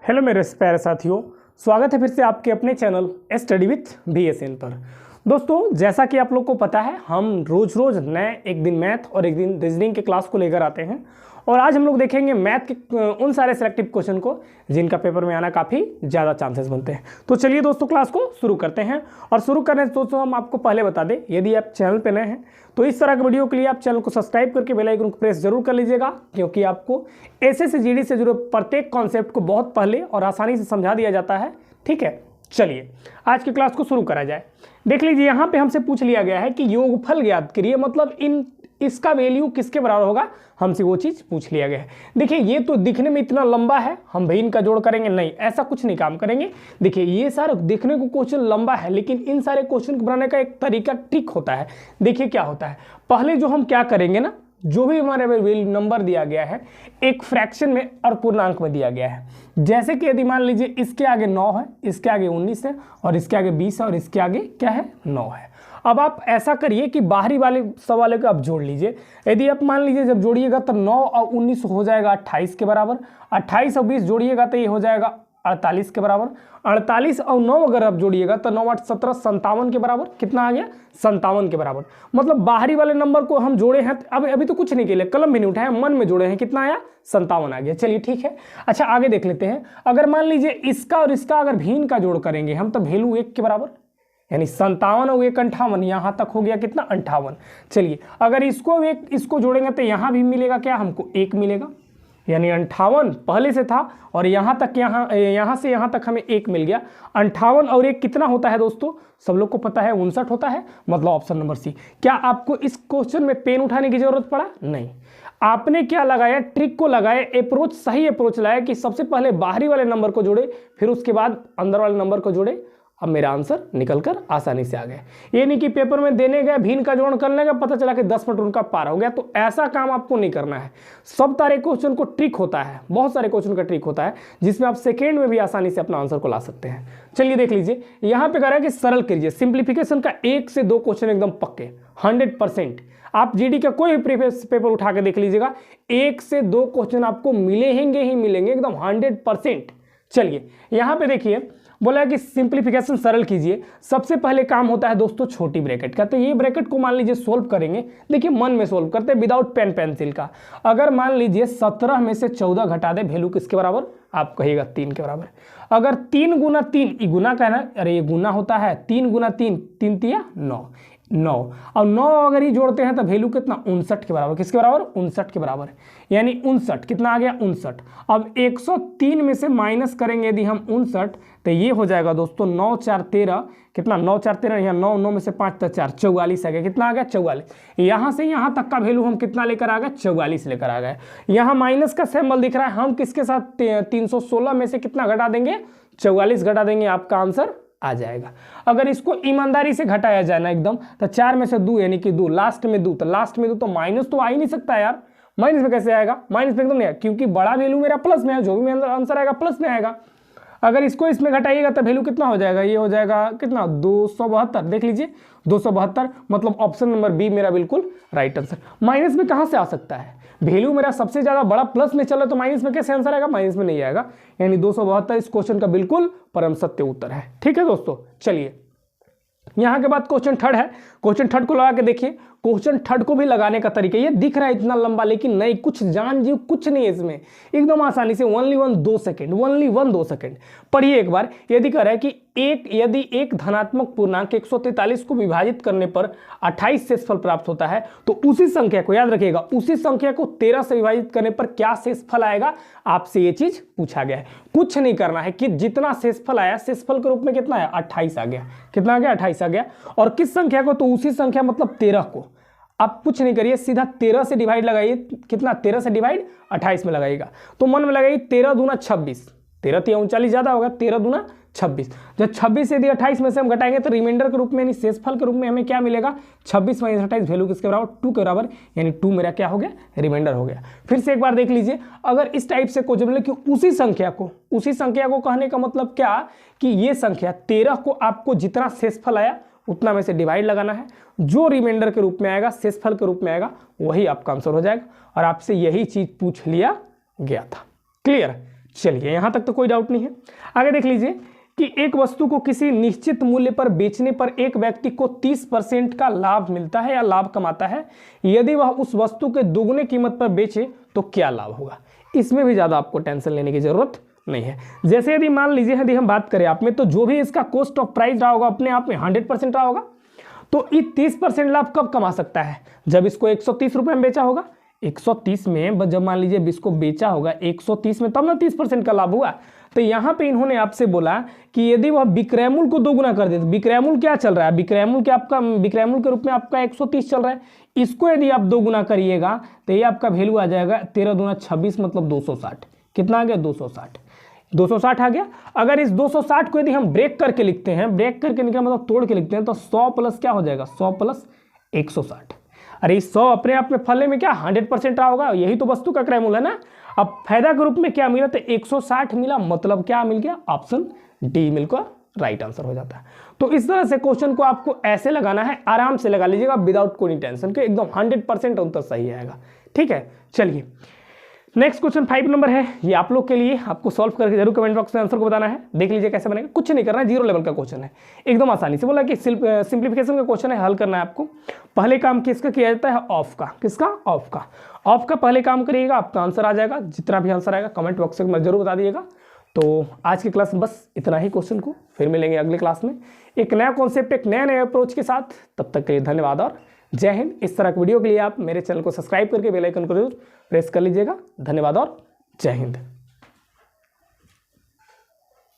Hello मेरे प्यारे साथियों, स्वागत है फिर से आपके अपने चैनल स्टडी विथ BSN पर। दोस्तों, जैसा कि आप लोग को पता है, हम रोज़ नए एक दिन मैथ और एक दिन रीजनिंग के क्लास को लेकर आते हैं। और आज हम लोग देखेंगे मैथ के उन सारे सेलेक्टिव क्वेश्चन को जिनका पेपर में आना काफ़ी ज़्यादा चांसेस बनते हैं। तो चलिए दोस्तों, क्लास को शुरू करते हैं। और शुरू करने से दोस्तों हम आपको पहले बता दें, यदि आप चैनल पर नए हैं तो इस तरह के वीडियो के लिए आप चैनल को सब्सक्राइब करके बेल आइकन को प्रेस जरूर कर लीजिएगा, क्योंकि आपको एसएससी जीडी से जुड़े प्रत्येक कॉन्सेप्ट को बहुत पहले और आसानी से समझा दिया जाता है। ठीक है, चलिए आज की क्लास को शुरू करा जाए। देख लीजिए, यहाँ पे हमसे पूछ लिया गया है कि योगफल ज्ञात करिए, मतलब इसका वैल्यू किसके बराबर होगा, हमसे वो चीज़ पूछ लिया गया है। देखिए, ये तो दिखने में इतना लंबा है, हम भाई इनका जोड़ करेंगे, नहीं, ऐसा कुछ नहीं काम करेंगे। देखिए, ये सारा देखने को क्वेश्चन लंबा है, लेकिन इन सारे क्वेश्चन को बनाने का एक तरीका ट्रिक होता है। देखिए क्या होता है, पहले जो हम क्या करेंगे ना, जो भी हमारे वैल्यू नंबर दिया गया है एक फ्रैक्शन में और पूर्णांक में दिया गया है। जैसे कि यदि मान लीजिए इसके आगे 9 है, इसके आगे 19 है, और इसके आगे 20 है, और इसके आगे क्या है, 9 है। अब आप ऐसा करिए कि बाहरी वाले सवाल को आप जोड़ लीजिए। यदि आप मान लीजिए जब जोड़िएगा तो 9 और 19 हो जाएगा 28 के बराबर, 28 और 20 जोड़िएगा तो ये हो जाएगा 48 के बराबर, 48 और 9 अगर आप जोड़िएगा तो 9 8 17 57 के बराबर। कितना आ गया, 57 के बराबर। मतलब बाहरी वाले नंबर को हम जोड़े हैं, अभी तो कुछ नहीं किया, कलम भी नहीं उठाया, मन में जोड़े हैं, कितना आया, 57 आ गया। चलिए ठीक है, अच्छा आगे देख लेते हैं। अगर मान लीजिए इसका और इसका अगर भिन्न का जोड़ करेंगे हम, तो वैल्यू 1 के बराबर, यानी 57 और 1 58, यहाँ तक हो गया कितना, 58। चलिए अगर इसको जोड़ेंगे तो यहाँ भी मिलेगा क्या, हमको 1 मिलेगा, यानी 58 पहले से था और यहाँ से यहाँ तक हमें 1 मिल गया। 58 और 1 कितना होता है दोस्तों, सब लोग को पता है, 59 होता है। मतलब ऑप्शन नंबर सी। क्या आपको इस क्वेश्चन में पेन उठाने की जरूरत पड़ा, नहीं। आपने क्या लगाया, ट्रिक को लगाया, अप्रोच सही अप्रोच लाया कि सबसे पहले बाहरी वाले नंबर को जोड़े, फिर उसके बाद अंदर वाले नंबर को जोड़े। अब मेरा आंसर निकलकर आसानी से आ गया। ये नहीं कि पेपर में देने गए, भिन्न का जोड़ करने का, पता चला कि 10 मिनट उनका पार हो गया। तो ऐसा काम आपको नहीं करना है। सब सारे क्वेश्चन को ट्रिक होता है, बहुत सारे क्वेश्चन का ट्रिक होता है, जिसमें आप सेकेंड में भी आसानी से अपना आंसर को ला सकते हैं। चलिए देख लीजिए, यहाँ पे कह रहा है कि सरल कीजिए। सिंप्लीफिकेशन का 1 से 2 क्वेश्चन एकदम पक्के 100%। आप जीडी का कोई भी प्रीवियस पेपर उठा के देख लीजिएगा, 1 से 2 क्वेश्चन आपको मिलेंगे ही मिलेंगे, एकदम 100%। चलिए यहाँ पे देखिए, बोला है कि सिंप्लीफिकेशन सरल कीजिए। सबसे पहले काम होता है दोस्तों छोटी ब्रैकेट का। तो ये ब्रैकेट को मान लीजिए सोल्व करेंगे। देखिए मन में सोल्व करते हैं, विदाउट पेन पेंसिल का। अगर मान लीजिए 17 में से 14 घटा दे, वैल्यू किसके बराबर, आप कहिएगा 3 के बराबर। अगर 3 गुना 3, ये गुना का है ना, अरे ये गुना होता है, 3 गुना 3, 3 तिया 9 और 9 अगर ही जोड़ते हैं तो वैल्यू कितना, 59 के बराबर। किसके बराबर, 59 के बराबर, यानी 59 कितना आ गया, 59। अब 103 में से माइनस करेंगे यदि हम 59, तो ये हो जाएगा दोस्तों 9 4 13, कितना 9 4 13, यहाँ 9 में से 5 तो 4, 44 आ गया। कितना आ गया, 44। यहाँ से यहाँ तक का वैल्यू हम कितना लेकर आ गए, 44 लेकर आ गए। यहाँ माइनस का सिंबल दिख रहा है, हम किसके साथ 316 में से कितना घटा देंगे, 44 घटा देंगे, आपका आंसर आ जाएगा। अगर इसको ईमानदारी से घटाया जाए ना एकदम, तो 4 में से 2 यानी कि 2, लास्ट में 2, तो लास्ट में 2 तो माइनस तो आ ही नहीं सकता यार। माइनस में कैसे आएगा, माइनस में एकदम नहीं आएगा, क्योंकि बड़ा वैल्यू मेरा प्लस में है, जो भी मेरा आंसर आएगा प्लस में आएगा। अगर इसको इसमें घटाइएगा तो वैल्यू कितना हो जाएगा, ये हो जाएगा कितना, 272। देख लीजिए 272, मतलब ऑप्शन नंबर बी मेरा बिल्कुल राइट आंसर। माइनस में कहाँ से आ सकता है, वैल्यू मेरा सबसे ज्यादा बड़ा प्लस में चला, तो माइनस में कैसे आंसर आएगा, माइनस में नहीं आएगा। यानी 272 इस क्वेश्चन का बिल्कुल परम सत्य उत्तर है। ठीक है दोस्तों, चलिए यहाँ के बाद क्वेश्चन थर्ड है। क्वेश्चन थर्ड को लगा के देखिए। क्वेश्चन थर्ड को भी लगाने का तरीका, ये दिख रहा है इतना लंबा, लेकिन नहीं, कुछ जान जीव कुछ नहीं है इसमें, एकदम आसानी से ओनली 2 सेकंड पढ़िए एक बार। यदि कह रहा है कि यदि एक धनात्मक पूर्णांक 143 को विभाजित करने पर 28 शेषफल प्राप्त होता है, तो उसी संख्या को याद रखिएगा, उसी संख्या को 13 से विभाजित करने पर क्या शेषफल आएगा, आपसे ये चीज पूछा गया है। कुछ नहीं करना है कि जितना शेषफल आया, शेषफल के रूप में कितना है, 28 आ गया। कितना आ गया, 28 आ गया। और किस संख्या को, तो उसी संख्या मतलब 13 को। आप कुछ नहीं करिए, सीधा 13 से डिवाइड लगाइए। कितना, 13 से डिवाइड 28 में लगाइएगा, तो मन में लगाइए 13 दूना 26, 13 तिया 39 ज्यादा होगा, 13 दूना 26। जब 26 यदि 28 में से हम घटाएंगे तो रिमाइंडर के रूप में, यानी शेषफल के रूप में हमें क्या मिलेगा, 26 माइनस 28, वैल्यू किसके बराबर, 2 के बराबर, यानी 2 मेरा क्या हो गया, रिमाइंडर हो गया। फिर से एक बार देख लीजिए, अगर इस टाइप से क्वेश्चन मिले कि उसी संख्या को कहने का मतलब क्या, कि ये संख्या 13 को आपको जितना शेषफल आया उतना में से डिवाइड लगाना है, जो रिमाइंडर के रूप में आएगा, शेषफल के रूप में आएगा, वही आपका आंसर हो जाएगा। और आपसे यही चीज पूछ लिया गया था। क्लियर, चलिए यहाँ तक तो कोई डाउट नहीं है। आगे देख लीजिए कि एक वस्तु को किसी निश्चित मूल्य पर बेचने पर एक व्यक्ति को 30% का लाभ मिलता है या लाभ कमाता है। यदि वह उस वस्तु के दुगने कीमत पर बेचे तो क्या लाभ होगा। इसमें भी ज़्यादा आपको टेंशन लेने की जरूरत नहीं है। जैसे यदि मान लीजिए यदि हम बात करें आप में, तो जो भी इसका कॉस्ट ऑफ प्राइस रहा होगा अपने आप में 100% रहा होगा, तो ये 30% लाभ कब कमा सकता है, जब इसको 130 रुपये में बेचा होगा। 130 में जब मान लीजिए इसको बेचा होगा 130 में, तब ना 30% का लाभ हुआ। तो यहाँ पे इन्होंने आपसे बोला कि यदि वह विक्रय मूल्य को दोगुना कर दे, तो विक्रय मूल्य क्या चल रहा है, विक्रय मूल्य के रूप में आपका 130 चल रहा है, इसको यदि आप दोगुना करिएगा तो ये आपका वैल्यू आ जाएगा 13 दूना 26 मतलब 260। कितना आ गया 260 आ गया। अगर इस 260 को यदि हम ब्रेक करके लिखते हैं, ब्रेक करके निकला मतलब तोड़ के लिखते हैं, तो 100 प्लस क्या हो जाएगा 100 प्लस 160। अरे 100 अपने आप में फलने में क्या 100% रहा होगा, यही तो वस्तु का क्रय मूल्य है ना। अब फायदा के रूप में क्या मिला, तो 160 मिला, मतलब क्या मिल गया, ऑप्शन डी मिलकर राइट आंसर हो जाता है। तो इस तरह से क्वेश्चन को आपको ऐसे लगाना है, आराम से लगा लीजिएगा विदाउट कोई टेंशन के, एकदम 100% उत्तर सही आएगा। ठीक है, चलिए नेक्स्ट क्वेश्चन 5 नंबर है, ये आप लोग के लिए, आपको सॉल्व करके जरूर कमेंट बॉक्स में आंसर को बताना है। देख लीजिए कैसे बनेगा, कुछ नहीं करना है, 0 लेवल का क्वेश्चन है, एकदम आसानी से बोला कि सिंप्लीफिकेशन का क्वेश्चन है, हल करना है आपको। पहले काम किसका किया जाता है, ऑफ का। किसका, ऑफ का। ऑफ का पहले काम करिएगा, आपका आंसर आ जाएगा। जितना भी आंसर आएगा कमेंट बॉक्स में जरूर बता दिएगा। तो आज की क्लास में बस इतना ही क्वेश्चन को, फिर मिलेंगे अगले क्लास में एक नया कॉन्सेप्ट, एक नए अप्रोच के साथ। तब तक के लिए धन्यवाद और जय हिंद। इस तरह की वीडियो के लिए आप मेरे चैनल को सब्सक्राइब करके बेल आइकन को जरूर प्रेस कर लीजिएगा। धन्यवाद और जय हिंद।